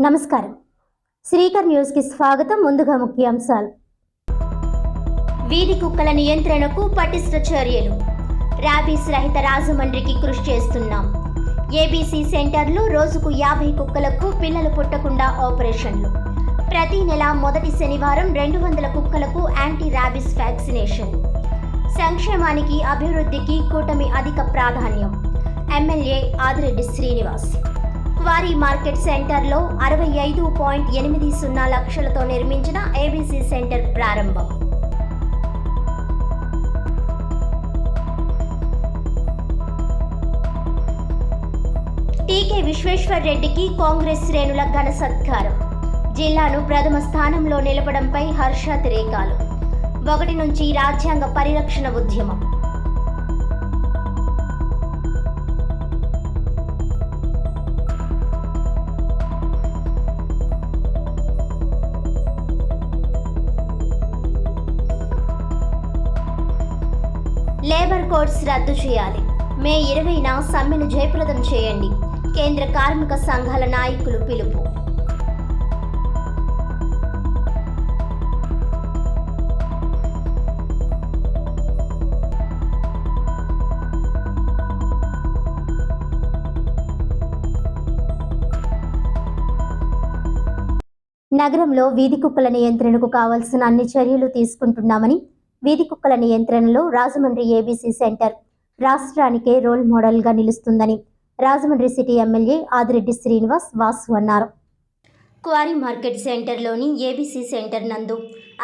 నమస్కారం. శ్రీకర్ న్యూస్ కి స్వాగతం. ముందుగా ముఖ్యాంశాలు. వీధి కుక్కల నియంత్రణకు పటిష్ట చర్యలు. ర్యాబీస్ రహిత రాజమండ్రికి కృషి చేస్తున్నాం. ఏబీసీ సెంటర్లో రోజుకు 50 కుక్కలకు పిల్లలు పుట్టకుండా ఆపరేషన్లు. ప్రతి నెల మొదటి శనివారం 200 కుక్కలకు యాంటీ ర్యాబీస్ వ్యాక్సినేషన్. సంక్షేమానికి అభివృద్ధికి కూటమి అధిక ప్రాధాన్యం. MLA Adireddy Srinivas. Quarry market సెంటర్లో 65.80 లక్షలతో నిర్మించిన ఏబీసీ సెంటర్ ప్రారంభం. టీకే విశ్వేశ్వర్ రెడ్డికి కాంగ్రెస్ శ్రేణుల ఘన సత్కారం. జిల్లాను ప్రథమ స్థానంలో నిలపడంపై హర్షాతిరేకాలు. 1 నుంచి రాజ్యాంగ పరిరక్షణ ఉద్యమం. లేబర్ కోడ్స్ రద్దు చేయాలి. మే 20న సమ్మెను జయప్రదం చేయండి. కేంద్ర కార్మిక సంఘాల నాయకులు పిలుపు. నగరంలో వీధి కుక్కల నియంత్రణకు కావాల్సిన అన్ని చర్యలు తీసుకుంటున్నామని, వీధి కుక్కల నియంత్రణలో రాజమండ్రి ఏబీసీ సెంటర్ రాష్ట్రానికే రోల్ మోడల్గా నిలుస్తుందని రాజమండ్రి సిటీ ఎమ్మెల్యే ఆదిరెడ్డి శ్రీనివాస్ వాసు అన్నారు. క్వారీ మార్కెట్ సెంటర్లోని ఏబీసీ సెంటర్ నందు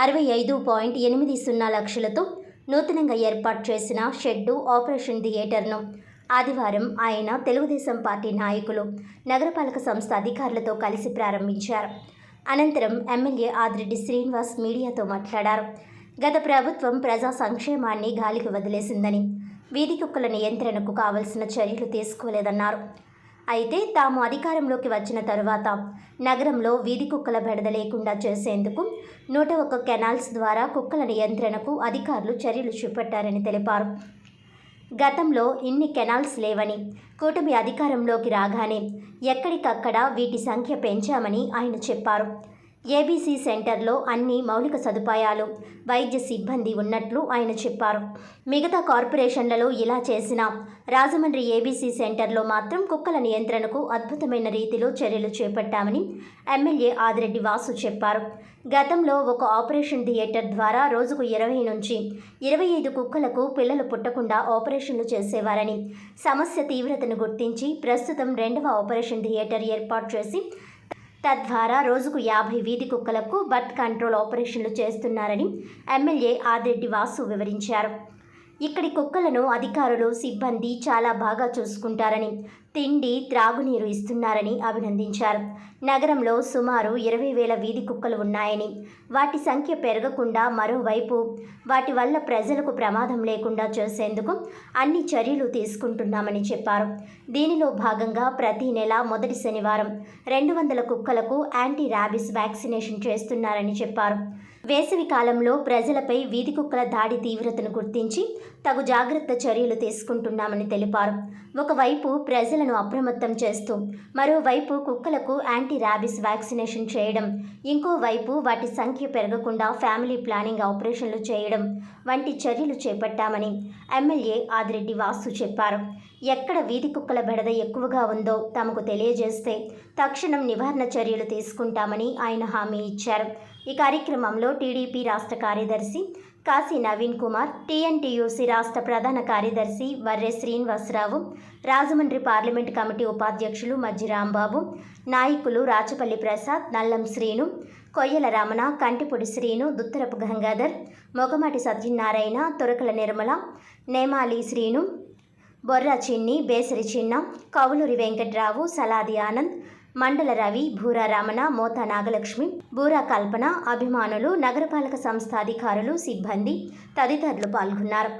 65.80 లక్షలతో నూతనంగా ఏర్పాటు చేసిన షెడ్డు ఆపరేషన్ థియేటర్ను ఆదివారం ఆయన తెలుగుదేశం పార్టీ నాయకులు, నగరపాలక సంస్థ అధికారులతో కలిసి ప్రారంభించారు. అనంతరం ఎమ్మెల్యే ఆదిరెడ్డి శ్రీనివాస్ మీడియాతో మాట్లాడారు. గత ప్రభుత్వం ప్రజా సంక్షేమాన్ని గాలికి వదిలేసిందని, వీధి కుక్కల నియంత్రణకు కావలసిన చర్యలు తీసుకోలేదన్నారు. అయితే తాము అధికారంలోకి వచ్చిన తరువాత నగరంలో వీధి కుక్కల బెడద లేకుండా చేసేందుకు 101 కెనాల్స్ ద్వారా కుక్కల నియంత్రణకు అధికారులు చర్యలు చేపట్టారని తెలిపారు. గతంలో ఇన్ని కెనాల్స్ లేవని, కూటమి అధికారంలోకి రాగానే ఎక్కడికక్కడ వీటి సంఖ్య పెంచామని ఆయన చెప్పారు. ఏబీసీ సెంటర్లో అన్ని మౌలిక సదుపాయాలు, వైద్య సిబ్బంది ఉన్నట్లు ఆయన చెప్పారు. మిగతా కార్పొరేషన్లలో ఇలా చేసినా రాజమండ్రి ఏబీసీ సెంటర్లో మాత్రం కుక్కల నియంత్రణకు అద్భుతమైన రీతిలో చర్యలు చేపట్టామని ఎమ్మెల్యే ఆదిరెడ్డి వాసు చెప్పారు. గతంలో ఒక ఆపరేషన్ థియేటర్ ద్వారా రోజుకు 20 నుంచి 25 కుక్కలకు పిల్లలు పుట్టకుండా ఆపరేషన్లు చేసేవారని, సమస్య తీవ్రతను గుర్తించి ప్రస్తుతం 2వ ఆపరేషన్ థియేటర్ ఏర్పాటు చేసి తద్వారా రోజుకు 50 వీధి కుక్కలకు బర్త్ కంట్రోల్ ఆపరేషన్లు చేస్తున్నారని ఎమ్మెల్యే ఆదిరెడ్డి వాసు వివరించారు. ఇక్కడి కుక్కలను అధికారులు, సిబ్బంది చాలా బాగా చూసుకుంటారని, తిండి, త్రాగునీరు ఇస్తున్నారని అభినందించారు. నగరంలో సుమారు 20,000 వీధి కుక్కలు ఉన్నాయని, వాటి సంఖ్య పెరగకుండా మరోవైపు వాటి వల్ల ప్రజలకు ప్రమాదం లేకుండా చేసేందుకు అన్ని చర్యలు తీసుకుంటున్నామని చెప్పారు. దీనిలో భాగంగా ప్రతి నెల మొదటి శనివారం 200 కుక్కలకు యాంటీ ర్యాబీస్ వ్యాక్సినేషన్ చేస్తున్నారని చెప్పారు. వేసవి కాలంలో ప్రజలపై వీధి కుక్కల దాడి తీవ్రతను గుర్తించి తగు జాగ్రత్త చర్యలు తీసుకుంటున్నామని తెలిపారు. ఒకవైపు ప్రజలను అప్రమత్తం చేస్తూ మరోవైపు కుక్కలకు యాంటీ ర్యాబీస్ వ్యాక్సినేషన్ చేయడం, ఇంకోవైపు వాటి సంఖ్య పెరగకుండా ఫ్యామిలీ ప్లానింగ్ ఆపరేషన్లు చేయడం వంటి చర్యలు చేపట్టామని ఎమ్మెల్యే ఆదిరెడ్డి వాసు చెప్పారు. ఎక్కడ వీధి కుక్కల బెడద ఎక్కువగా ఉందో తమకు తెలియజేస్తే తక్షణం నివారణ చర్యలు తీసుకుంటామని ఆయన హామీ ఇచ్చారు. ఈ కార్యక్రమంలో టీడీపీ రాష్ట్ర కార్యదర్శి కాశీ నవీన్ కుమార్, టీఎన్టీయూసీ రాష్ట్ర ప్రధాన కార్యదర్శి వర్రె శ్రీనివాసరావు, రాజమండ్రి పార్లమెంటు కమిటీ ఉపాధ్యక్షులు మజ్జి రాంబాబు, నాయకులు రాచపల్లి ప్రసాద్, నల్లం శ్రీను, కొయ్యల రమణ, కంటిపొడి శ్రీను, దుత్తరపు గంగాధర్, మొగమాటి సత్యనారాయణ, తొరకల నిర్మల, నేమాలి శ్రీను, బొర్ర చిన్ని, బేసరి చిన్న, కవులూరి వెంకట్రావు, సలాది ఆనంద్, మండల రవి, భూరా రమణ, మోతా నాగలక్ష్మి, బూరా కల్పన, అభిమానులు, నగరపాలక సంస్థ అధికారులు, సిబ్బంది తదితరులు పాల్గొన్నారు.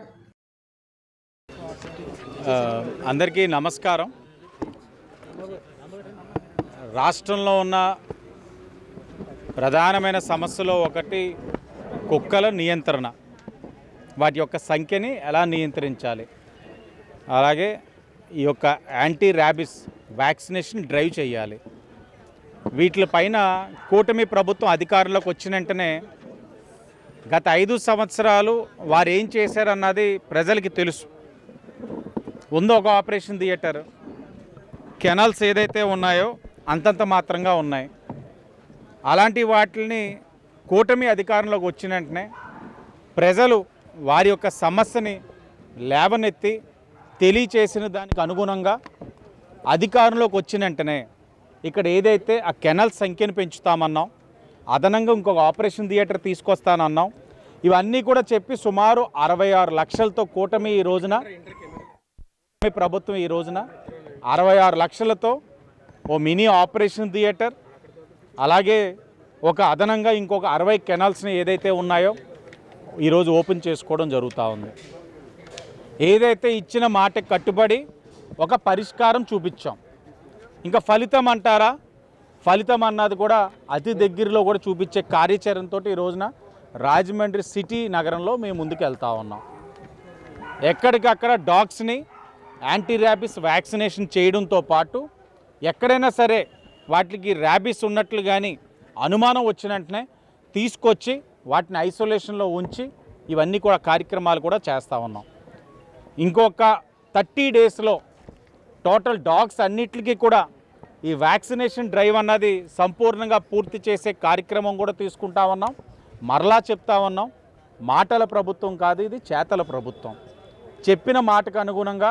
అందరికీ నమస్కారం. రాష్ట్రంలో ఉన్న ప్రధానమైన సమస్యలో ఒకటి కుక్కల నియంత్రణ, వాటి యొక్క సంఖ్యని ఎలా నియంత్రించాలి, అలాగే ఈ యొక్క యాంటీ ర్యాబీస్ వ్యాక్సినేషన్ డ్రైవ్ చేయాలి. వీటిపైన కూటమి ప్రభుత్వం అధికారంలోకి వచ్చిన వెంటనే గత 5 సంవత్సరాలు వారు ఏం చేశారన్నది ప్రజలకి తెలుసు. ఉందో ఒక ఆపరేషన్ థియేటర్, కెనాల్స్ ఏదైతే ఉన్నాయో అంతంత మాత్రంగా ఉన్నాయి. అలాంటి వాటిని కూటమి అధికారంలోకి వచ్చిన వెంటనే ప్రజలు వారి యొక్క సమస్యని లేవనెత్తి తెలియచేసిన దానికి అనుగుణంగా అధికారంలోకి వచ్చిన వెంటనే ఇక్కడ ఏదైతే ఆ కెనాల్ సంఖ్యను పెంచుతామన్నాం, అదనంగా ఇంకొక ఆపరేషన్ థియేటర్ తీసుకొస్తానన్నాం, ఇవన్నీ కూడా చెప్పి సుమారు 66 లక్షలతో కూటమి ప్రభుత్వం ఈ రోజున 66 లక్షలతో ఓ మినీ ఆపరేషన్ థియేటర్, అలాగే ఒక అదనంగా ఇంకొక 60 కెనాల్స్ని ఏదైతే ఉన్నాయో ఈరోజు ఓపెన్ చేసుకోవడం జరుగుతూ ఉంది. ఏదైతే ఇచ్చిన మాటకి కట్టుబడి ఒక పరిష్కారం చూపించాం. ఇంకా ఫలితం అంటారా, ఫలితం అన్నది కూడా అతి దగ్గరలో కూడా చూపించే కార్యాచరణతో ఈ రోజున రాజమండ్రి సిటీ నగరంలో మేము ముందుకు వెళ్తూ ఉన్నాం. ఎక్కడికక్కడ డాగ్స్ని యాంటీ ర్యాబీస్ వ్యాక్సినేషన్ చేయడంతో పాటు ఎక్కడైనా సరే వాటికి ర్యాబీస్ ఉన్నట్లు కానీ అనుమానం వచ్చిన వెంటనే తీసుకొచ్చి వాటిని ఐసోలేషన్లో ఉంచి ఇవన్నీ కూడా కార్యక్రమాలు కూడా చేస్తూ ఉన్నాం. ఇంకొక 30 డేస్లో టోటల్ డాగ్స్ అన్నిటికీ కూడా ఈ వ్యాక్సినేషన్ డ్రైవ్ అన్నది సంపూర్ణంగా పూర్తి చేసే కార్యక్రమం కూడా తీసుకుంటా ఉన్నాం. మరలా చెప్తా ఉన్నాం, మాటల ప్రభుత్వం కాదు, ఇది చేతల ప్రభుత్వం. చెప్పిన మాటకు అనుగుణంగా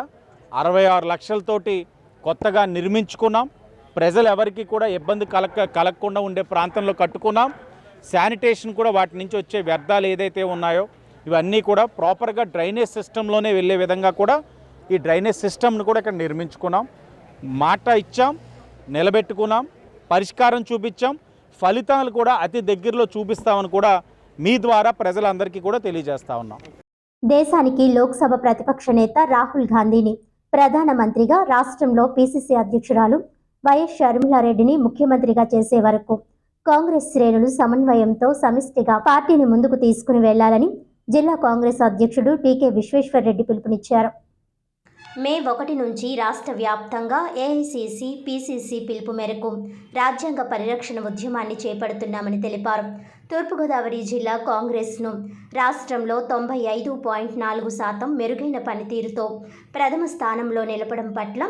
66 లక్షలతోటి కొత్తగా నిర్మించుకున్నాం. ప్రజలు ఎవరికి కూడా ఇబ్బంది కలగకుండా ఉండే ప్రాంతంలో కట్టుకున్నాం. శానిటేషన్ కూడా వాటి నుంచి వచ్చే వ్యర్థాలు ఏదైతే ఉన్నాయో ఇవన్నీ కూడా ప్రాపర్గా డ్రైనేజ్ సిస్టంలోనే వెళ్ళే విధంగా కూడా ఈ డ్రైనేజ్ సిస్టమ్ను కూడా ఇక్కడ నిర్మించుకున్నాం. మాట ఇచ్చాం, నిలబెట్టుకున్నాం, పరిష్కారం చూపించాం, ఫలితాలు కూడా అతి దగ్గరలో చూపిస్తామని కూడా మీ ద్వారా ప్రజలందరికీ కూడా తెలియజేస్తా ఉన్నాం. దేశానికి లోక్సభ ప్రతిపక్ష నేత రాహుల్ గాంధీని ప్రధానమంత్రిగా, రాష్ట్రంలో పిసిసి అధ్యక్షురాలు వైఎస్ షర్మిలారెడ్డిని ముఖ్యమంత్రిగా చేసే వరకు కాంగ్రెస్ శ్రేణులు సమన్వయంతో సమిష్టిగా పార్టీని ముందుకు తీసుకుని వెళ్లాలని జిల్లా కాంగ్రెస్ అధ్యక్షుడు టీకే విశ్వేశ్వర్రెడ్డి పిలుపునిచ్చారు. మే 1 నుంచి రాష్ట్ర వ్యాప్తంగా ఏఐసిసి, పిసిసి పిలుపు మేరకు రాజ్యాంగ పరిరక్షణ ఉద్యమాన్ని చేపడుతున్నామని తెలిపారు. తూర్పుగోదావరి జిల్లా కాంగ్రెస్ను రాష్ట్రంలో 95.4% మెరుగైన పనితీరుతో ప్రథమ స్థానంలో నిలపడం పట్ల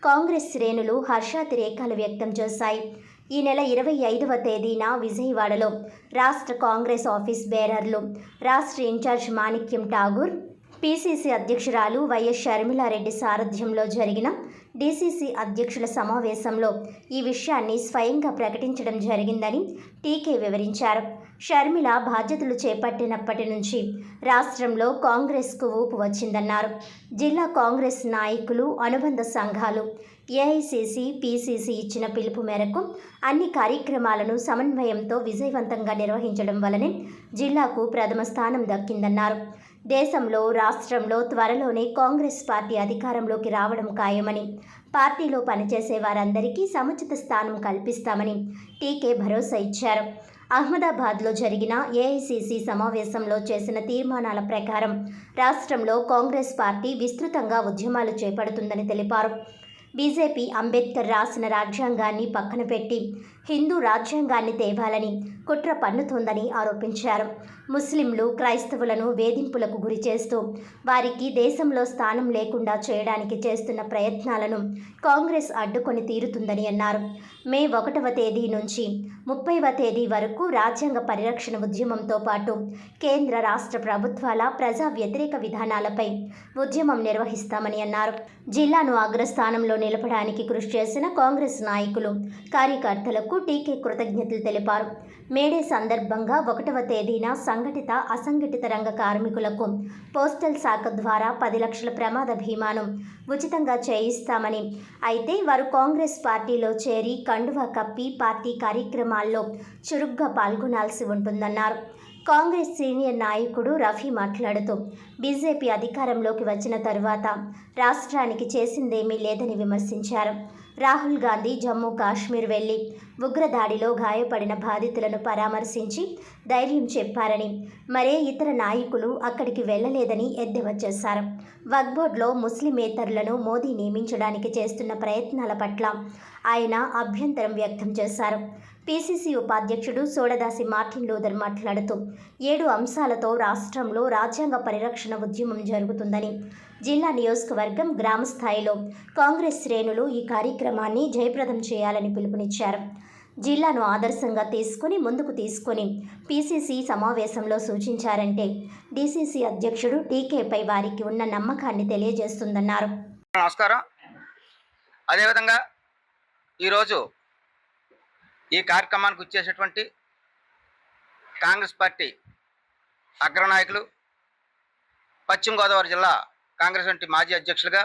కాంగ్రెస్ శ్రేణులు హర్షాతిరేకాలు వ్యక్తం చేశాయి. ఈ నెల 25వ తేదీన విజయవాడలో రాష్ట్ర కాంగ్రెస్ ఆఫీస్ బేరర్లు, రాష్ట్ర ఇన్ఛార్జ్ మాణిక్యం ఠాగూర్, పిసిసి అధ్యక్షురాలు వైఎస్ షర్మిలారెడ్డి సారథ్యంలో జరిగిన డిసిసి అధ్యక్షుల సమావేశంలో ఈ విషయాన్ని స్వయంగా ప్రకటించడం జరిగిందని టీకే వివరించారు. షర్మిల బాధ్యతలు చేపట్టినప్పటి నుంచి రాష్ట్రంలో కాంగ్రెస్కు ఊపు వచ్చిందన్నారు. జిల్లా కాంగ్రెస్ నాయకులు, అనుబంధ సంఘాలు ఏఐసిసి, పిసిసి ఇచ్చిన పిలుపు మేరకు అన్ని కార్యక్రమాలను సమన్వయంతో విజయవంతంగా నిర్వహించడం వల్లనే జిల్లాకు ప్రథమ స్థానం దక్కిందన్నారు. దేశంలో, రాష్ట్రంలో త్వరలోనే కాంగ్రెస్ పార్టీ అధికారంలోకి రావడం ఖాయమని, పార్టీలో పనిచేసే వారందరికీ సముచిత స్థానం కల్పిస్తామని టీకే భరోసా ఇచ్చారు. అహ్మదాబాద్లో జరిగిన ఏఐసిసి సమావేశంలో చేసిన తీర్మానాల ప్రకారం రాష్ట్రంలో కాంగ్రెస్ పార్టీ విస్తృతంగా ఉద్యమాలు చేపడుతుందని తెలిపారు. బీజేపీ అంబేద్కర్ రాసిన రాజ్యాంగాన్ని పక్కన పెట్టి హిందూ రాజ్యాంగాన్ని తేవాలని కుట్ర పన్నుతోందని ఆరోపించారు. ముస్లింలు, క్రైస్తవులను వేధింపులకు గురి చేస్తూ వారికి దేశంలో స్థానం లేకుండా చేయడానికి చేస్తున్న ప్రయత్నాలను కాంగ్రెస్ అడ్డుకొని తీరుతుందని అన్నారు. మే 1వ తేదీ నుంచి 30వ తేదీ వరకు రాజ్యాంగ పరిరక్షణ ఉద్యమంతో పాటు కేంద్ర, రాష్ట్ర ప్రభుత్వాల ప్రజా వ్యతిరేక విధానాలపై ఉద్యమం నిర్వహిస్తామని అన్నారు. జిల్లాను అగ్రస్థానంలో నిలపడానికి కృషి చేసిన కాంగ్రెస్ నాయకులు, కార్యకర్తలకు టీకే కృతజ్ఞతలు తెలిపారు. మేడే సందర్భంగా 1వ తేదీన సంఘటిత, అసంఘటిత రంగ కార్మికులకు పోస్టల్ శాఖ ద్వారా 10 లక్షల ప్రమాద బీమాను ఉచితంగా చేయిస్తామని, అయితే వారు కాంగ్రెస్ పార్టీలో చేరి కండువా కప్పి పార్టీ కార్యక్రమాల్లో చురుగ్గా పాల్గొనాల్సి ఉంటుందన్నారు. కాంగ్రెస్ సీనియర్ నాయకుడు రఫీ మాట్లాడుతూ బీజేపీ అధికారంలోకి వచ్చిన తరువాత రాష్ట్రానికి చేసిందేమీ లేదని విమర్శించారు. రాహుల్ గాంధీ జమ్మూ కాశ్మీర్ వెళ్లి ఉగ్రదాడిలో గాయపడిన బాధితులను పరామర్శించి ధైర్యం చెప్పారని, మరే ఇతర నాయకులు అక్కడికి వెళ్లలేదని ఎద్దేవా చేశారు. వక్ఫ్ బోర్డులో ముస్లిమేతరులను మోదీ నియమించడానికి చేస్తున్న ప్రయత్నాల పట్ల ఆయన అభ్యంతరం వ్యక్తం చేశారు. పీసీసీ ఉపాధ్యక్షుడు సోడదాసి మార్టిన్ లూథర్ మాట్లాడుతూ 7 అంశాలతో రాష్ట్రంలో రాజ్యాంగ పరిరక్షణ ఉద్యమం జరుగుతుందని, జిల్లా నియోజకవర్గం గ్రామ స్థాయిలో కాంగ్రెస్ శ్రేణులు ఈ కార్యక్రమాన్ని జయప్రదం చేయాలని పిలుపునిచ్చారు. జిల్లాను ఆదర్శంగా తీసుకుని ముందుకు తీసుకుని పీసీసీ సమావేశంలో సూచించారంటే డీసీసీ అధ్యక్షుడు టీకేపై వారికి ఉన్న నమ్మకాన్ని తెలియజేస్తుందన్నారు. నమస్కారం. అదేవిధంగా ఈరోజు ఈ కార్యక్రమానికి వచ్చేసేటువంటి కాంగ్రెస్ పార్టీ అగ్రనాయకులు, పశ్చిమ గోదావరి జిల్లా కాంగ్రెస్ వంటి మాజీ అధ్యక్షులుగా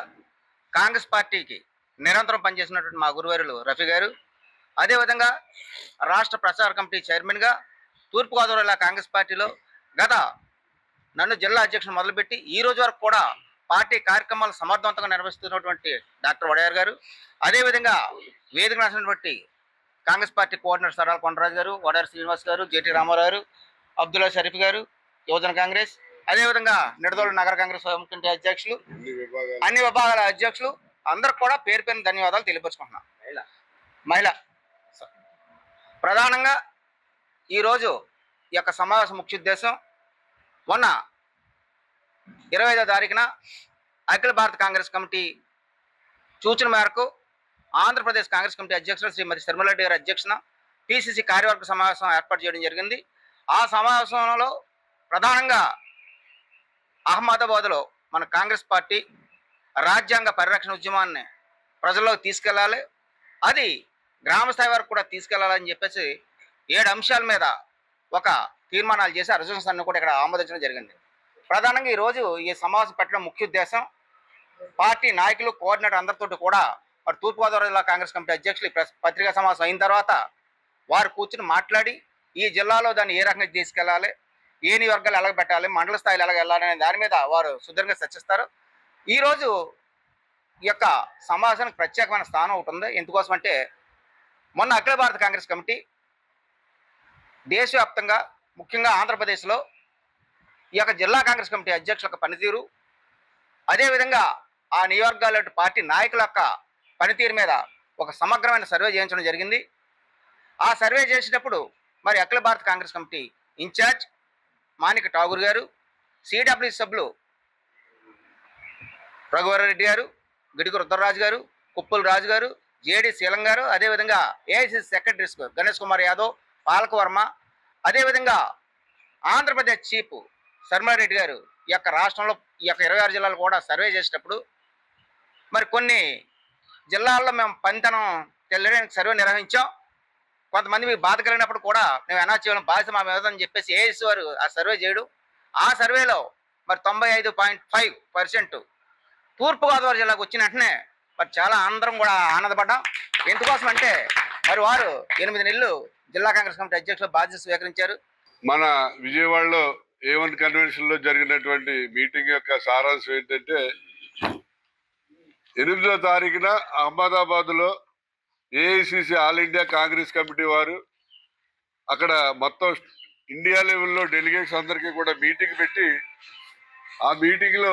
కాంగ్రెస్ పార్టీకి నిరంతరం పనిచేసినటువంటి మా గురువారులు రఫీ గారు, అదేవిధంగా రాష్ట్ర ప్రచార కమిటీ చైర్మన్గా తూర్పుగోదావరి జిల్లా కాంగ్రెస్ పార్టీలో నన్ను జిల్లా అధ్యక్షుడు మొదలుపెట్టి ఈ రోజు వరకు కూడా పార్టీ కార్యక్రమాలు సమర్థవంతంగా నిర్వహిస్తున్నటువంటి డాక్టర్ వడయార్ గారు, అదేవిధంగా వేదిక రాసినటువంటి కాంగ్రెస్ పార్టీ కోఆర్డినేటర్ సరాల కొండరాజు గారు, వడారి శ్రీనివాస్ గారు, జేటీ రామారావు గారు, అబ్దుల్లా షరీఫ్ గారు, యువజన కాంగ్రెస్, అదేవిధంగా నిడదోలు నగర కాంగ్రెస్ కమిటీ అధ్యక్షులు, అన్ని విభాగాల అధ్యక్షులు అందరికి కూడా పేరు పేరున ధన్యవాదాలు తెలియపరుచుకుంటున్నాం. మహిళ ప్రధానంగా ఈరోజు ఈ యొక్క సమావేశం ముఖ్య ఉద్దేశం, మొన్న 25వ తారీఖున అఖిల భారత కాంగ్రెస్ కమిటీ సూచన మేరకు ఆంధ్రప్రదేశ్ కాంగ్రెస్ కమిటీ అధ్యక్షులు శ్రీమతి శర్మలరెడ్డి గారి అధ్యక్షన పీసీసీ కార్యవర్గ సమావేశం ఏర్పాటు చేయడం జరిగింది. ఆ సమావేశంలో ప్రధానంగా అహ్మదాబాద్లో మన కాంగ్రెస్ పార్టీ రాజ్యాంగ పరిరక్షణ ఉద్యమాన్ని ప్రజల్లోకి తీసుకెళ్లాలి, అది గ్రామ స్థాయి వరకు కూడా తీసుకెళ్లాలని చెప్పేసి 7 అంశాల మీద ఒక తీర్మానాలు చేసి ఆ రిజల్యూషన్స్ అన్ని కూడా ఇక్కడ ఆమోదించడం జరిగింది. ప్రధానంగా ఈరోజు ఈ సమావేశం పెట్టడం ముఖ్య ఉద్దేశం, పార్టీ నాయకులు కోఆర్డినేటర్ అందరితో కూడా మరి తూర్పుగోదావరి జిల్లా కాంగ్రెస్ కమిటీ అధ్యక్షులు పత్రికా సమావేశం అయిన తర్వాత వారు కూర్చుని మాట్లాడి ఈ జిల్లాలో దాన్ని ఏ రకంగా తీసుకెళ్లాలి, ఏ నియోజకవర్గాలు ఎలాగ పెట్టాలి, మండల స్థాయిలో ఎలాగ వెళ్ళాలనే దాని మీద వారు సుదీర్ఘంగా చర్చిస్తారు. ఈరోజు ఈ యొక్క సమావేశానికి ప్రత్యేకమైన స్థానం ఒకటి ఉంది. ఎందుకోసం అంటే మొన్న అఖిల భారత కాంగ్రెస్ కమిటీ దేశవ్యాప్తంగా ముఖ్యంగా ఆంధ్రప్రదేశ్లో ఈ యొక్క జిల్లా కాంగ్రెస్ కమిటీ అధ్యక్షుల యొక్క పనితీరు, అదేవిధంగా ఆ నియోజకవర్గాల పార్టీ నాయకుల యొక్క పనితీరు మీద ఒక సమగ్రమైన సర్వే చేయించడం జరిగింది. ఆ సర్వే చేసేటప్పుడు మరి అఖిల భారత కాంగ్రెస్ కమిటీ ఇన్ఛార్జ్ మాణిక ఠాగూర్ గారు, సిడబ్ల్యూ సభ్యులు రఘువరరెడ్డి గారు, గిడుగు రుద్రరాజు గారు, కుప్పల రాజు గారు, జేడి శీలం గారు, అదేవిధంగా ఏఐసిసి సెక్రటరీస్ గణేష్ కుమార్ యాదవ్, పాలకవర్మ, అదేవిధంగా ఆంధ్రప్రదేశ్ చీఫ్ శర్మారెడ్డి గారు ఈ యొక్క రాష్ట్రంలో ఈ యొక్క 26 జిల్లాలు కూడా సర్వే చేసేటప్పుడు మరి కొన్ని జిల్లాల్లో మేము పనితనం తెలియడానికి సర్వే నిర్వహించాం, కొంతమంది మీకు బాధ కలిగినప్పుడు కూడా మేము అనౌన్స్ చేయడం బాధ్యత మా మీద అని చెప్పేసి ఏఎస్ వారు ఆ సర్వే చేయడం, ఆ సర్వేలో మరి 95.5% తూర్పుగోదావరి జిల్లాకు వచ్చిన వెంటనే మరి చాలా అందరం కూడా ఆనందపడ్డాం. ఎందుకోసం అంటే మరి వారు 8 నెలలు జిల్లా కాంగ్రెస్ కమిటీ అధ్యక్షులు బాధ్యత స్వీకరించారు. మన విజయవాడలో A1 కన్వెన్షన్లో జరిగినటువంటి మీటింగ్ యొక్క సారాంశం ఏంటంటే 8వ తారీఖున అహ్మదాబాద్లో AICC all India Congress committee వారు అక్కడ మొత్తం ఇండియా లెవెల్లో డెలిగేట్స్ అందరికీ కూడా మీటింగ్ పెట్టి ఆ మీటింగ్లో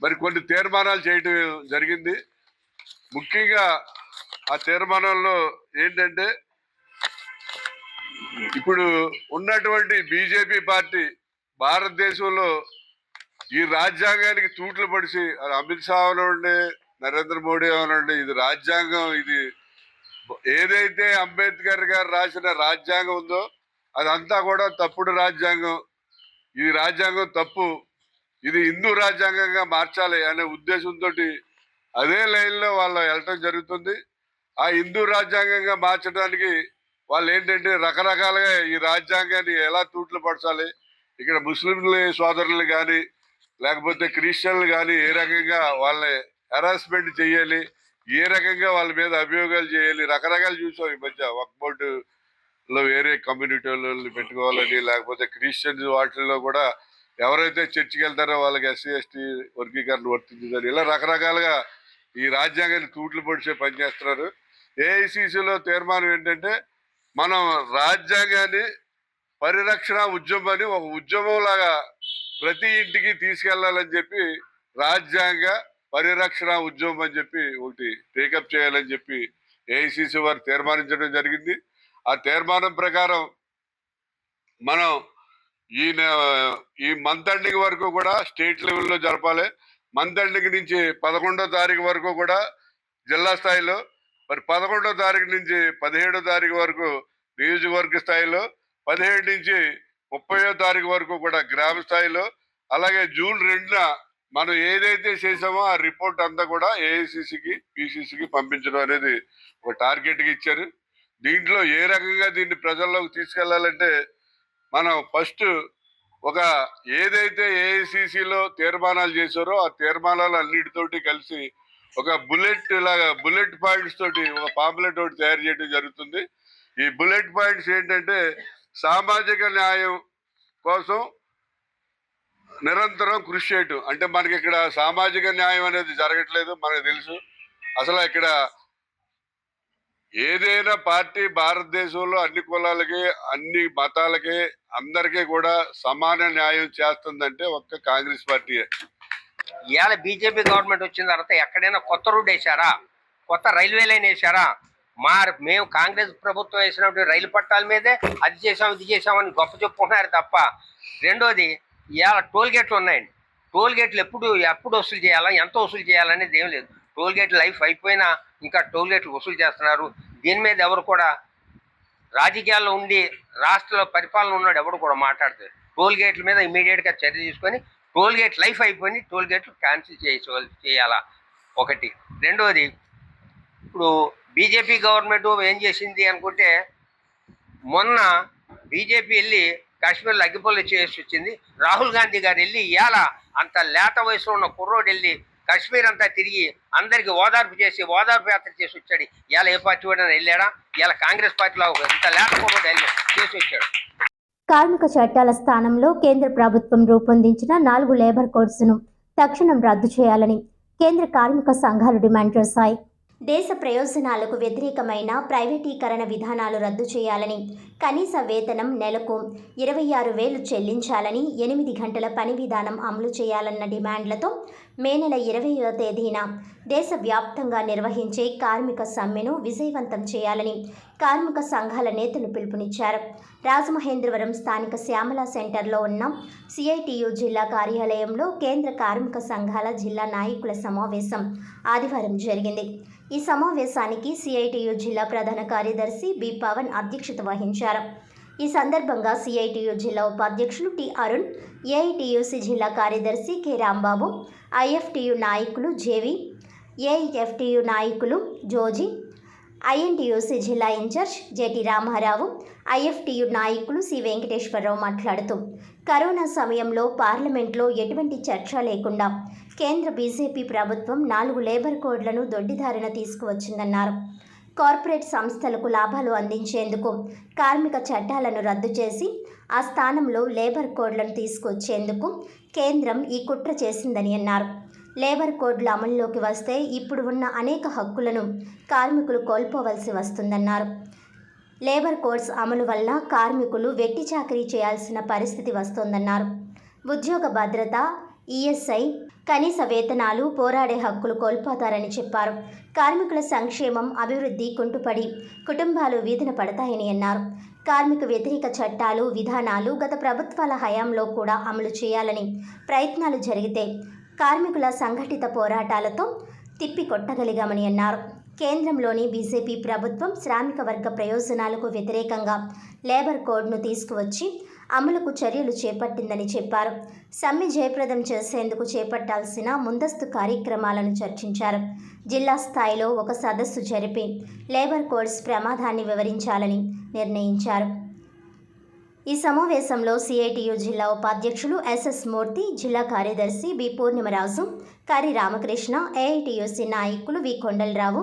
మరి కొన్ని తీర్మానాలు చేయడం జరిగింది. ముఖ్యంగా ఆ తీర్మానంలో ఏంటంటే ఇప్పుడు ఉన్నటువంటి బీజేపీ పార్టీ భారతదేశంలో ఈ రాజ్యాంగానికి తూట్లు పడిచి అమిత్ షా అవనండి, నరేంద్ర మోడీ అవనండి, ఇది రాజ్యాంగం, ఇది ఏదైతే అంబేద్కర్ గారు రాసిన రాజ్యాంగం ఉందో అదంతా కూడా తప్పుడు రాజ్యాంగం, ఈ రాజ్యాంగం తప్పు, ఇది హిందూ రాజ్యాంగంగా మార్చాలి అనే ఉద్దేశంతో అదే లైన్లో వాళ్ళు వెళ్ళటం జరుగుతుంది. ఆ హిందూ రాజ్యాంగంగా మార్చడానికి వాళ్ళు ఏంటంటే రకరకాలుగా ఈ రాజ్యాంగాన్ని ఎలా తూట్లు పరచాలి, ఇక్కడ ముస్లింల సోదరులు కానీ లేకపోతే క్రిస్టియన్లు కానీ ఏ రకంగా వాళ్ళని హెరాస్మెంట్ చేయాలి, ఏ రకంగా వాళ్ళ మీద అభియోగాలు చేయాలి, రకరకాలు చూసాం. ఈ మధ్య వక్ఫ్ బోర్డులో వేరే కమ్యూనిటీ వాళ్ళని పెట్టుకోవాలని, లేకపోతే క్రిస్టియన్స్ వాటిల్లో కూడా ఎవరైతే చర్చికి వెళ్తారో వాళ్ళకి ఎస్సీ ఎస్టీ వర్గీకరణ వర్తించిందని, ఇలా రకరకాలుగా ఈ రాజ్యాంగాన్ని తూట్లు పొడిచే పని చేస్తున్నారు. ఏఐసిసిలో తీర్మానం ఏంటంటే మనం రాజ్యాంగాన్ని పరిరక్షణ ఉద్యమం అని ఒక ఉద్యమం లాగా ప్రతి ఇంటికి తీసుకెళ్లాలని చెప్పి రాజ్యాంగ పరిరక్షణ ఉద్యమం అని చెప్పి ఒకటి టేకప్ చేయాలని చెప్పి ఏఐసిసి వారు తీర్మానించడం జరిగింది. ఆ తీర్మానం ప్రకారం మనం ఈ మంత్ ఎండింగ్ వరకు కూడా స్టేట్ లెవెల్లో జరపాలి. మంత్ ఎండింగ్ నుంచి 11వ తారీఖు వరకు కూడా జిల్లా స్థాయిలో, మరి 11వ తారీఖు నుంచి 17వ తారీఖు వరకు నియోజకవర్గ స్థాయిలో, 17 నుంచి 30వ తారీఖు వరకు కూడా గ్రామ స్థాయిలో, అలాగే జూన్ 2న మనం ఏదైతే చేసామో ఆ రిపోర్ట్ అంతా కూడా ఏఐసిసికి పిసిసికి పంపించడం అనేది ఒక టార్గెట్గా ఇచ్చారు. దీంట్లో ఏ రకంగా దీన్ని ప్రజల్లోకి తీసుకెళ్లాలంటే మనం ఫస్ట్ ఒక ఏదైతే ఏఐసిసిలో తీర్మానాలు చేశారో ఆ తీర్మానాలు అన్నిటితోటి కలిసి ఒక బుల్లెట్ పాయింట్స్ తోటి ఒక పాంప్లెట్ ఒకటి తయారు చేయడం జరుగుతుంది. ఈ బుల్లెట్ పాయింట్స్ ఏంటంటే సామాజిక న్యాయం కోసం నిరంతరం కృషి చేయటం. అంటే మనకి ఇక్కడ సామాజిక న్యాయం అనేది జరగట్లేదు, మనకు తెలుసు. అసలు ఇక్కడ ఏదైనా పార్టీ భారతదేశంలో అన్ని కులాలకి అన్ని మతాలకి అందరికీ కూడా సమాన న్యాయం చేస్తుందంటే ఒక్క కాంగ్రెస్ పార్టీయే. ఇవాళ బీజేపీ గవర్నమెంట్ వచ్చిన తర్వాత ఎక్కడైనా కొత్త రోడ్డు వేసారా, కొత్త రైల్వే లైన్ వేసారా? మేము కాంగ్రెస్ ప్రభుత్వం వేసినప్పుడు రైలు పట్టాల మీదే అది చేసాం ఇది చేసామని గొప్ప చెప్పుకుంటున్నారు తప్ప. రెండోది ఇవాళ టోల్ గేట్లు ఉన్నాయండి. టోల్ గేట్లు ఎప్పుడు వసూలు చేయాలా, ఎంత వసూలు చేయాలనేది ఏం లేదు. టోల్ గేట్ లైఫ్ అయిపోయినా ఇంకా టోల్ గేట్లు వసూలు చేస్తున్నారు. దీని మీద ఎవరు కూడా రాజకీయాల్లో ఉండి రాష్ట్రంలో పరిపాలన ఉన్నాడు ఎవరు కూడా మాట్లాడతారు. టోల్ గేట్ల మీద ఇమీడియట్గా చర్య తీసుకొని టోల్ గేట్ లైఫ్ అయిపోయి టోల్ గేట్లు క్యాన్సిల్ చేయాలా ఒకటి. రెండోది ఇప్పుడు బీజేపీ గవర్నమెంట్ ఏం చేసింది అనుకుంటే, మొన్న బీజేపీ వెళ్ళి కాశ్మీర్లో అగ్గిపొల్లి చేసి వచ్చింది. రాహుల్ గాంధీ గారు వెళ్ళి ఇవాళ అంత లేత వయసులో ఉన్న కుర్రోడు వెళ్ళి కాశ్మీర్ అంతా తిరిగి అందరికి ఓదార్పు యాత్ర చేసి వచ్చాడు. ఇవాళ ఏ పార్టీ వాడైనా వెళ్ళాడా? ఇవాళ కాంగ్రెస్ పార్టీలో ఇంత లేత కుర్రోడు చేసి వచ్చాడు. కార్మిక చట్టాల స్థానంలో కేంద్ర ప్రభుత్వం రూపొందించిన 4 లేబర్ కోడ్స్ను తక్షణం రద్దు చేయాలని కేంద్ర కార్మిక సంఘాలు డిమాండ్ చేశాయి. దేశ ప్రయోజనాలకు వ్యతిరేకమైన ప్రైవేటీకరణ విధానాలు రద్దు చేయాలని, కనీస వేతనం నెలకు 26,000 చెల్లించాలని, 8 గంటల పని విధానం అమలు చేయాలన్న డిమాండ్లతో మే నెల 20వ తేదీన దేశవ్యాప్తంగా నిర్వహించే కార్మిక సమ్మెను విజయవంతం చేయాలని కార్మిక సంఘాల నేతలు పిలుపునిచ్చారు. రాజమహేంద్రవరం స్థానిక శ్యామల సెంటర్లో ఉన్న సిఐటియు జిల్లా కార్యాలయంలో కేంద్ర కార్మిక సంఘాల జిల్లా నాయకుల సమావేశం ఆదివారం జరిగింది. ఈ సమావేశానికి సిఐటియు జిల్లా ప్రధాన కార్యదర్శి బి పవన్ అధ్యక్షత వహించారు. ఈ సందర్భంగా సిఐటియు జిల్లా ఉపాధ్యక్షులు టి అరుణ్, ఏఐటియుసి జిల్లా కార్యదర్శి కె రాంబాబు, ఐఎఫ్టియు నాయకులు జేవి, ఏఐఎఫ్టియు నాయకులు జోజీ, ఐఎన్టీయూసీ జిల్లా ఇన్ఛార్జ్ జెటి రామారావు, ఐఎఫ్టియు నాయకులు సి వెంకటేశ్వరరావు మాట్లాడుతూ, కరోనా సమయంలో పార్లమెంట్లో ఎటువంటి చర్చ లేకుండా కేంద్ర బీజేపీ ప్రభుత్వం 4 లేబర్ కోడ్లను దొడ్డిదారిన తీసుకువచ్చిందన్నారు. కార్పొరేట్ సంస్థలకు లాభాలు అందించేందుకు కార్మిక చట్టాలను రద్దు చేసి ఆ స్థానంలో లేబర్ కోడ్లను తీసుకొచ్చేందుకు కేంద్రం ఈ కుట్ర చేసిందని అన్నారు. లేబర్ కోడ్ల అమల్లోకి వస్తే ఇప్పుడు ఉన్న అనేక హక్కులను కార్మికులు కోల్పోవలసి వస్తుందన్నారు. లేబర్ కోడ్స్ అమలు వల్ల కార్మికులు వెట్టి చాకరీ చేయాల్సిన పరిస్థితి వస్తోందన్నారు. ఉద్యోగ భద్రత, ఈఎస్ఐ, కనీస వేతనాలు, పోరాడే హక్కులు కోల్పోతారని చెప్పారు. కార్మికుల సంక్షేమం, అభివృద్ధి కుంటుపడి కుటుంబాలు వీధిన పడతాయని అన్నారు. కార్మిక వ్యతిరేక చట్టాలు, విధానాలు గత ప్రభుత్వాల హయాంలో కూడా అమలు చేయాలని ప్రయత్నాలు జరిగితే కార్మికుల సంఘటిత పోరాటాలతో తిప్పికొట్టగలిగామని అన్నారు. కేంద్రంలోని బీజేపీ ప్రభుత్వం శ్రామిక వర్గ ప్రయోజనాలకు వ్యతిరేకంగా లేబర్ కోడ్ను తీసుకువచ్చి అమలుకు చర్యలు చేపట్టిందని చెప్పారు. సమ్మె జయప్రదం చేసేందుకు చేపట్టాల్సిన ముందస్తు కార్యక్రమాలను చర్చించారు. జిల్లా స్థాయిలో ఒక సదస్సు జరిపి లేబర్ కోడ్స్ ప్రమాదాన్ని వివరించాలని నిర్ణయించారు. ఈ సమావేశంలో సిఐటియు జిల్లా ఉపాధ్యక్షులు ఎస్ఎస్ మూర్తి, జిల్లా కార్యదర్శి బి పూర్ణిమరాజు, కరి రామకృష్ణ, ఏఐటియుసి నాయకులు వి కొండలరావు,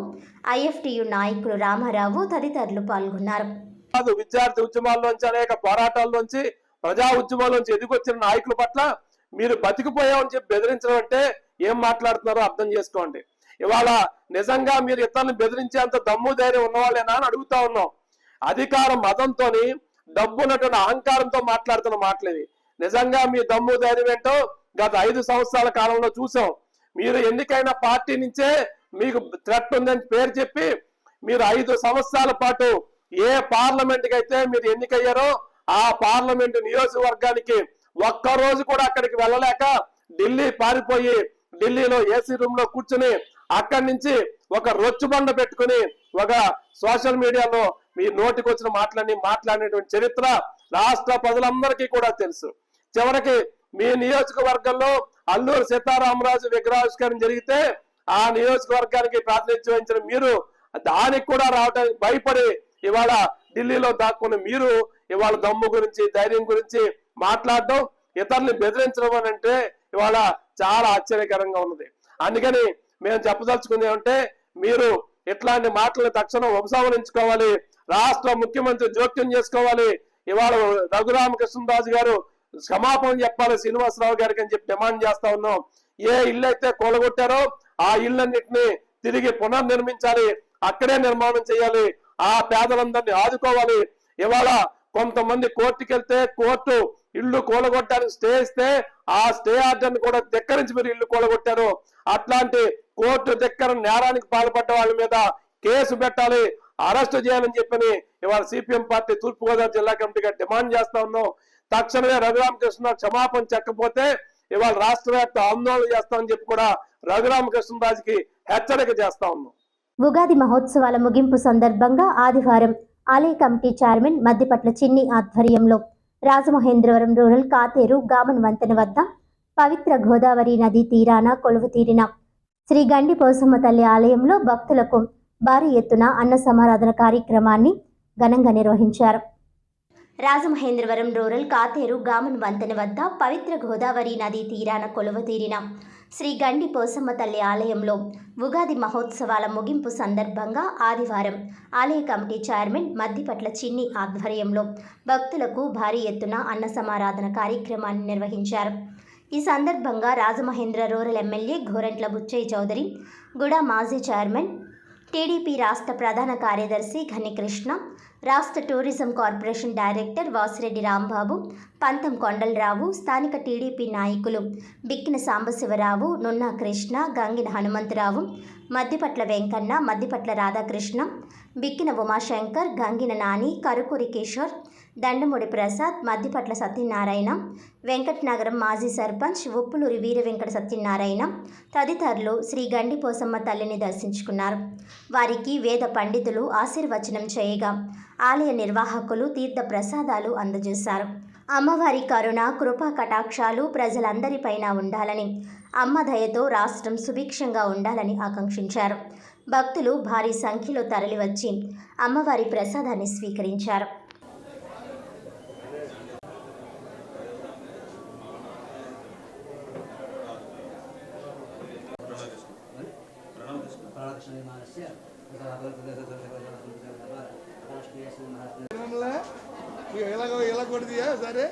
ఐఎఫ్టియు నాయకులు రామారావు తదితరులు పాల్గొన్నారు. విద్యార్థి ఉద్యమాల్లోంచి, అనేక పోరాటాల్లోంచి, ప్రజా ఉద్యమాల్లోంచి ఎదిగొచ్చిన నాయకుల పట్ల మీరు బతికిపోయామని చెప్పి బెదిరించడం అంటే ఏం మాట్లాడుతున్నారో అర్థం చేసుకోండి. ఇవాళ నిజంగా మీరు ఇతరులను బెదిరించేంత దమ్ము ధైర్యం ఉన్నవాళ్ళేనా అని అడుగుతా ఉన్నాం. అధికారం మతంతో డబ్బు ఉన్నటువంటి అహంకారంతో మాట్లాడుతున్న మాటలేవి. నిజంగా మీ దమ్ము ధైర్యం ఏంటో గత 5 సంవత్సరాల కాలంలో చూసాం. మీరు ఎన్నికైన పార్టీ నుంచే మీకు థ్రెట్ ఉందని పేరు చెప్పి మీరు 5 సంవత్సరాల పాటు ఏ పార్లమెంట్ కి అయితే మీరు ఎన్నికయ్యారో ఆ పార్లమెంట్ నియోజకవర్గానికి ఒక్కరోజు కూడా అక్కడికి వెళ్ళలేక ఢిల్లీ పారిపోయి ఢిల్లీలో ఏసీ రూమ్ లో కూర్చుని అక్కడి నుంచి ఒక రొచ్చుబండ పెట్టుకుని ఒక సోషల్ మీడియాలో మీ నోటికి వచ్చిన మాట్లాడినటువంటి చరిత్ర రాష్ట్ర ప్రజలందరికీ కూడా తెలుసు. చివరికి మీ నియోజకవర్గంలో అల్లూరు సీతారామరాజు విగ్రహావిష్కరణ జరిగితే ఆ నియోజకవర్గానికి ప్రాతినిధ్యం వహించిన మీరు దానికి కూడా రావడానికి భయపడి ఇవాళ ఢిల్లీలో దాక్కున్న మీరు ఇవాళ దమ్ము గురించి ధైర్యం గురించి మాట్లాడడం, ఇతరుల్ని బెదిరించడం అని అంటే ఇవాళ చాలా ఆశ్చర్యకరంగా ఉన్నది. అందుకని మేము చెప్పదలుచుకుంది ఏమంటే మీరు ఇట్లాంటి మాటలను తక్షణం ఉపసంహరించుకోవాలి. రాష్ట్ర ముఖ్యమంత్రి జోక్యం చేసుకోవాలి. ఇవాళ రఘురామకృష్ణరాజు గారు క్షమాపణ చెప్పాలి శ్రీనివాసరావు గారికి అని చెప్పి డిమాండ్ చేస్తా ఉన్నాం. ఏ ఇల్లు అయితే కూలగొట్టారో ఆ ఇళ్ళన్నింటినీ తిరిగి పునర్నిర్మించాలి, అక్కడే నిర్మాణం చేయాలి, ఆ పేదలందరినీ ఆదుకోవాలి. ఇవాళ కొంతమంది కోర్టుకి వెళ్తే కోర్టు ఇల్లు కూలగొట్టడానికి స్టే ఇస్తే ఆ స్టే ఆర్డర్ని కూడా ధిక్కరించి మీరు ఇల్లు కూలగొట్టారు. అట్లాంటి కోర్టు ధిక్కర నేరానికి పాల్పడ్డ వాళ్ళ మీద కేసు పెట్టాలి, అరెస్ట్ చేయాలని చెప్పని ఇవాళ సిపిఎం పార్టీ తూర్పుగోదావరి జిల్లా కమిటీగా డిమాండ్ చేస్తా ఉన్నాం. తక్షణమే రఘురామకృష్ణ క్షమాపణ చెప్పకపోతే ఇవాళ రాష్ట్ర వ్యాప్త ఆందోళన చేస్తామని చెప్పి కూడా రఘురామకృష్ణరాజుకి హెచ్చరిక చేస్తా ఉన్నాం. ఉగాది మహోత్సవాల ముగింపు సందర్భంగా ఆదివారం ఆలయ కమిటీ చైర్మన్ మద్దిపట్ల చిన్ని ఆధ్వర్యంలో రాజమహేంద్రవరం రూరల్ కాతేరు గామన్ వంతెన వద్ద పవిత్ర గోదావరి నది తీరాన కొలువు తీరిన శ్రీ గండి పోసమ్మ తల్లి ఆలయంలో భక్తులకు భారీ ఎత్తున అన్న సమారాధన కార్యక్రమాన్ని ఘనంగా నిర్వహించారు. రాజమహేంద్రవరం రూరల్ కాతేరు గామన్ వంతెన వద్ద పవిత్ర గోదావరి నది తీరాన కొలువు తీరిన శ్రీ గండి పోసమ్మ తల్లి ఆలయంలో ఉగాది మహోత్సవాల ముగింపు సందర్భంగా ఆదివారం ఆలయ కమిటీ చైర్మన్ మద్దిపట్ల చిన్ని ఆధ్వర్యంలో భక్తులకు భారీ ఎత్తున అన్న సమారాధన కార్యక్రమాన్ని నిర్వహించారు. ఈ సందర్భంగా రాజమహేంద్ర రూరల్ ఎమ్మెల్యే గోరంట్ల బుచ్చయ్య చౌదరి, గుడా మాజీ చైర్మన్, టీడీపీ రాష్ట్ర ప్రధాన కార్యదర్శి ఘనికృష్ణ, రాష్ట్ర tourism corporation director Vasireddy Rambabu, పంతం కొండలరావు, స్థానిక టీడీపీ నాయకులు బిక్కిన సాంబశివరావు, నున్నా కృష్ణ, గంగిన హనుమంతరావు, మద్దిపట్ల వెంకన్న, మద్దిపట్ల రాధాకృష్ణ, బిక్కిన ఉమాశంకర్, గంగిన నాని, కరుకూరి కిషోర్, దండముడి ప్రసాద్, మద్దిపట్ల సత్యనారాయణ, వెంకటనగరం మాజీ సర్పంచ్ ఉప్పులూరి వీర వెంకట సత్యనారాయణ తదితరులు శ్రీ గండి పోసమ్మ తల్లిని దర్శించుకున్నారు. వారికి వేద పండితులు ఆశీర్వచనం చేయగా ఆలయ నిర్వాహకులు తీర్థ ప్రసాదాలు అందజేశారు. అమ్మవారి కరుణ, కృపా కటాక్షాలు ప్రజలందరిపైన ఉండాలని, అమ్మ దయతో రాష్ట్రం సుభిక్షంగా ఉండాలని ఆకాంక్షించారు. భక్తులు భారీ సంఖ్యలో తరలివచ్చి అమ్మవారి ప్రసాదాన్ని స్వీకరించారు. ఎలా కొడుతుందా సరే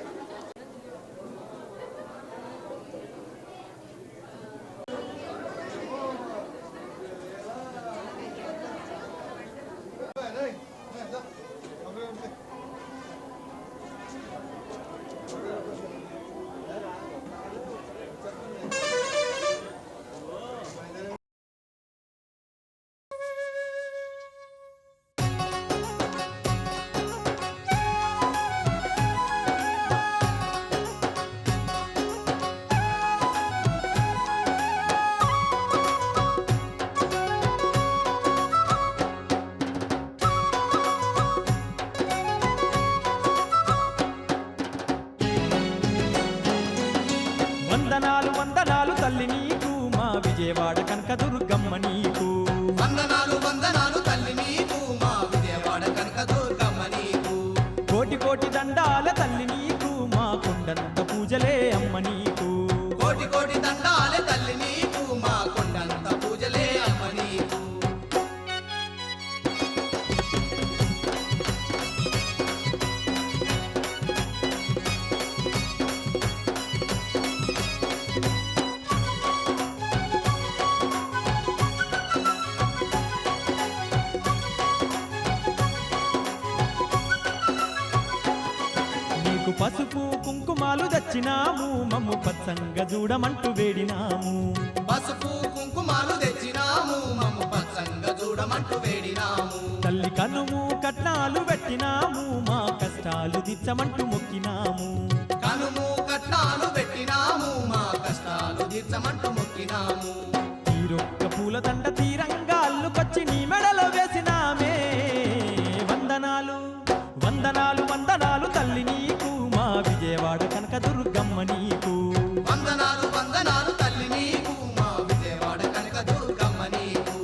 వందనాలు వందనాలు తల్లి నీకు, మా విజయవాడ కనకదుర్గమ్మ నీకు. వందనాలు వందనాలు తల్లి నీకు, మా విజయవాడ కనకదుర్గమ్మ నీకు. కోటి కోటి దండాల తల్లి నీకు, మా కొండంత పూజలే అమ్మ నీకు. కోటి కోటి దండాల తల్లి నీకు, మా కొండంత పూజలే అమ్మ నీకు. తెచ్చినాము మమ్ము పచ్చంగా చూడమంటూ వేడినాము పసుపు కుంకుమాలు తెచ్చినాము మమ్ము పచ్చంగా చూడమంటూ వేడినాము తల్లి కనుము కట్నాలు పెట్టినాము మా కష్టాలు దిచ్చమంటూ మొక్కినాము కనుము కట్నాలు పెట్టినాము మా కష్టాలు తీర్చమంటూ మొక్కినాము తీరొక్క పూలదండ తీరంగా అల్లుకొచ్చి నీ మెడలో వేసినామే వందనాలు వందనాలు వందనాలు తల్లి నీకు మా విజయవాడ కనకదుర్గమ్మ నీకు వందనాలు వందనాలు తల్లి నీకు మా విజయవాడ కనక దుర్గమ్మ నీకు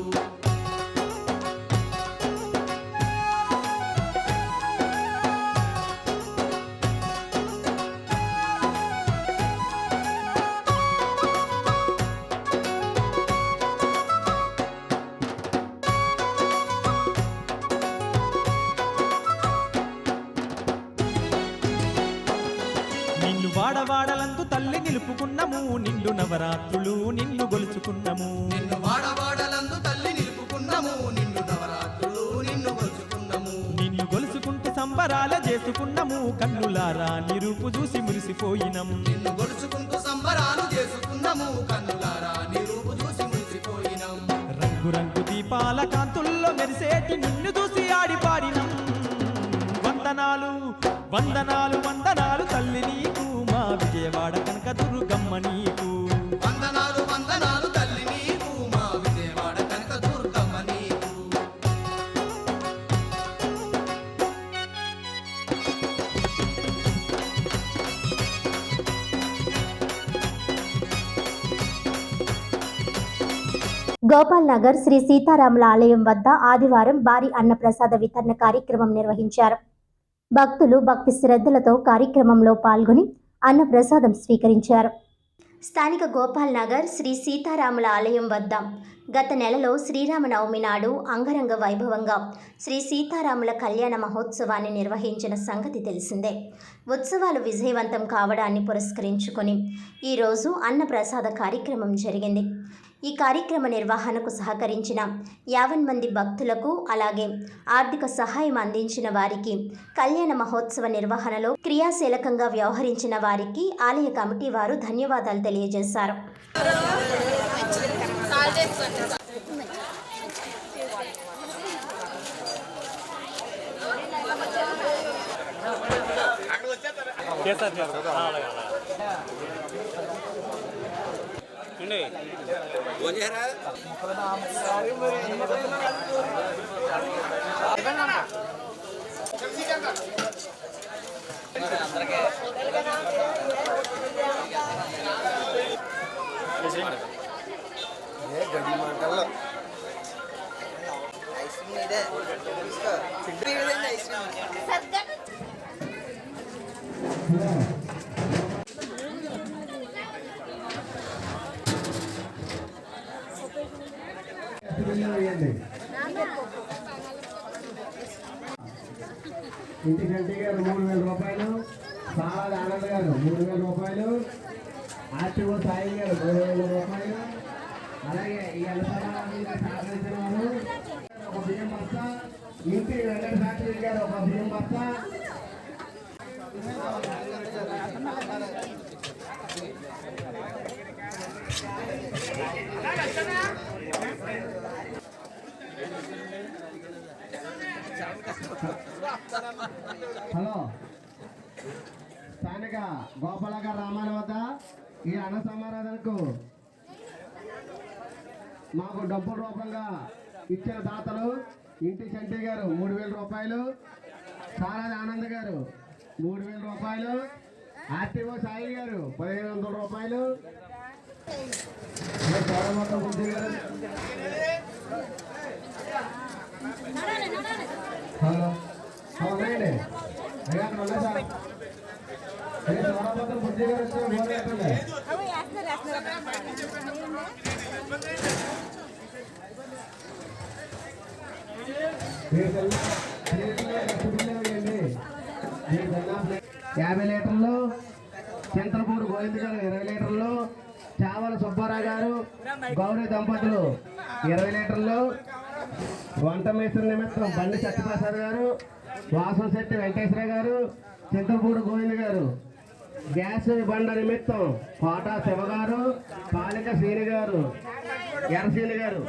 నిన్ను వాడవాడలందు తల్లి నిలుపుకున్నాము నిండు నవరాత్రులు నిన్ను గొలుచుకున్నాము నిన్ను వాడవాడలందు తల్లి నిలుపుకున్నాము నిన్ను నవరాత్రులు నిన్ను కొలుచుకున్నాము నిన్ను గొలుచుకుంటూ సంబరాల చేసుకున్నాము కన్నులారా నిరూపు చూసి మురిసిపోయినం నిన్ను గొలుచుకుంటూ సంబరాలు చేసుకున్నాము కన్నులారా నీ రూపు చూసి మురిసిపోయినాం రంగు రంగు దీపాల కాంతుల్లో మెరిసేటి నిన్ను చూసి ఆడిపాడినం వందనాలు వందనాలు వందనాలు తల్లి నీకు మా విజయవాడ కనకదుర్గమ్మ నీకు వందనాలు వందనాలు తల్లి నీకు మా విజయవాడ కనక దుర్గమ్మ నీకు గోపాల్ నగర్ శ్రీ సీతారాముల ఆలయం వద్ద ఆదివారం భారీ అన్నప్రసాద వితరణ కార్యక్రమం నిర్వహించారు. భక్తులు భక్తి శ్రద్ధలతో కార్యక్రమంలో పాల్గొని అన్నప్రసాదం స్వీకరించారు. స్థానిక గోపాల్ నగర్ శ్రీ సీతారాముల ఆలయం వద్ద గత నెలలో శ్రీరామనవమి నాడు అంగరంగ వైభవంగా శ్రీ సీతారాముల కళ్యాణ మహోత్సవాన్ని నిర్వహించిన సంగతి తెలిసిందే. ఉత్సవాలు విజయవంతం కావడాన్ని పురస్కరించుకొని ఈరోజు అన్నప్రసాద కార్యక్రమం జరిగింది. ఈ కార్యక్రమ నిర్వహణకు సహకరించిన 50 మంది భక్తులకు అలాగే ఆర్థిక సహాయం అందించిన వారికి, కళ్యాణ మహోత్సవ నిర్వహణలో క్రియాశీలకంగా వ్యవహరించిన వారికి ఆలయ కమిటీ వారు ధన్యవాదాలు తెలియజేశారు. ఇంటి గంటి గారు 3000 రూపాయలు, సాలాది ఆనంద్ గారు 3000 రూపాయలు, ఆర్టీఓ సాయి గారు 3000 రూపాయలు, అలాగే ఈ సహకరించిన వారు ఒక బియ్యం బస్తా, ఇంటి వెంకట ఫ్యాక్టరీ గారు ఒక బియ్యం బస్తా, హలో స్థానిక గోపాలగారు రామాయణ వద్ద ఈ అన్న సమారాధనకు మాకు డబ్బుల రూపంగా ఇచ్చిన దాతలు ఇంటి చంటి గారు 3000 రూపాయలు, సాలాది ఆనంద్ గారు 3000 రూపాయలు, ఆర్టీఓ సాయి గారు 1500 రూపాయలు, హలో అవునండి సార్ సోమవారం బుద్ధి గారు వచ్చి యాభై లీటర్లు, చింతలపూడి గోవింద్ గారు 20 లీటర్లు, చావల సుబ్బారావు గారు గౌరీ దంపతులు 20 లీటర్లు, వంట మేస్త్రి నిమిత్తం బండి సత్యప్రసాద్ గారు, వాసం శెట్టి వెంకటేశ్వర గారు, చింతలపూడి గోవింద్ గారు గ్యాస్ బండ నిమిత్తం కోట శివ గారు, పాలిక శ్రీని గారు, ఎర్రశ్రీని గారు.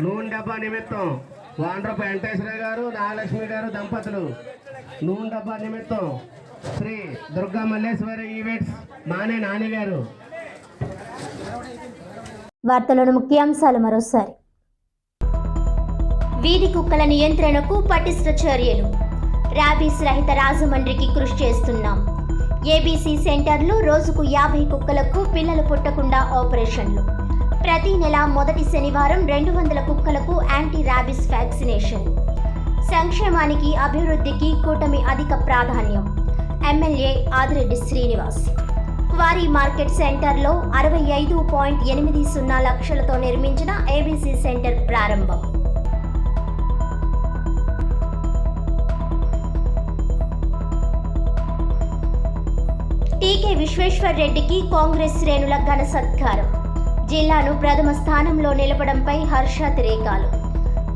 నూనె డబ్బా నిమిత్తం వాండ్రపు వెంకటేశ్వర గారు, నాగలక్ష్మి గారు దంపతులు. నూనె డబ్బా నిమిత్తం శ్రీ దుర్గా మల్లేశ్వరి ఈవెంట్స్ మానే నాని గారు. వార్తలోని ముఖ్యాంశాలు మరోసారి. వీధి కుక్కల నియంత్రణకు పటిష్ట చర్యలు. ర్యాబీస్ రహిత రాజమండ్రికి కృషి చేస్తున్నాం. ఏబీసీ సెంటర్లో రోజుకు 50 కుక్కలకు పిల్లలు పుట్టకుండా ఆపరేషన్లు. ప్రతి నెల మొదటి శనివారం 200 కుక్కలకు యాంటీ ర్యాబీస్ వ్యాక్సినేషన్. సంక్షేమానికి అభివృద్ధికి కూటమి అధిక ప్రాధాన్యం. MLA Adireddy Srinivas. Quarry market సెంటర్లో 65.80 లక్షలతో నిర్మించిన ఏబీసీ సెంటర్ ప్రారంభం. టీకే విశ్వేశ్వర్ రెడ్డికి కాంగ్రెస్ శ్రేణుల ఘన సత్కారం. జిల్లాను ప్రథమ స్థానంలో నిలపడంపై హర్షాతిరేకాలు.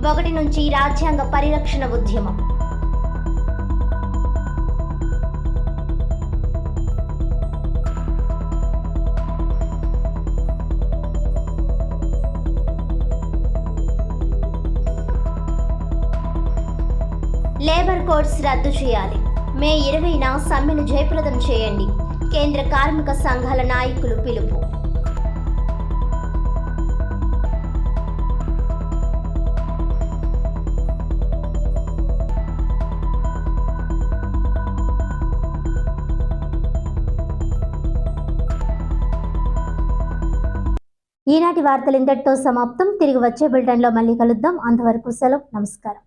1 నుంచి రాజ్యాంగ పరిరక్షణ ఉద్యమం. లేబర్ కోడ్స్ రద్దు చేయాలి. మే 20న సమ్మెను జయప్రదం చేయండి. కేంద్ర కార్మిక సంఘాల నాయకులు పిలుపు. ఈనాటి వార్తలు ఇంతటితో సమాప్తం. తిరిగి వచ్చే బులెటిన్లో మళ్ళీ కలుద్దాం. అంతవరకు సెలవు. నమస్కారం.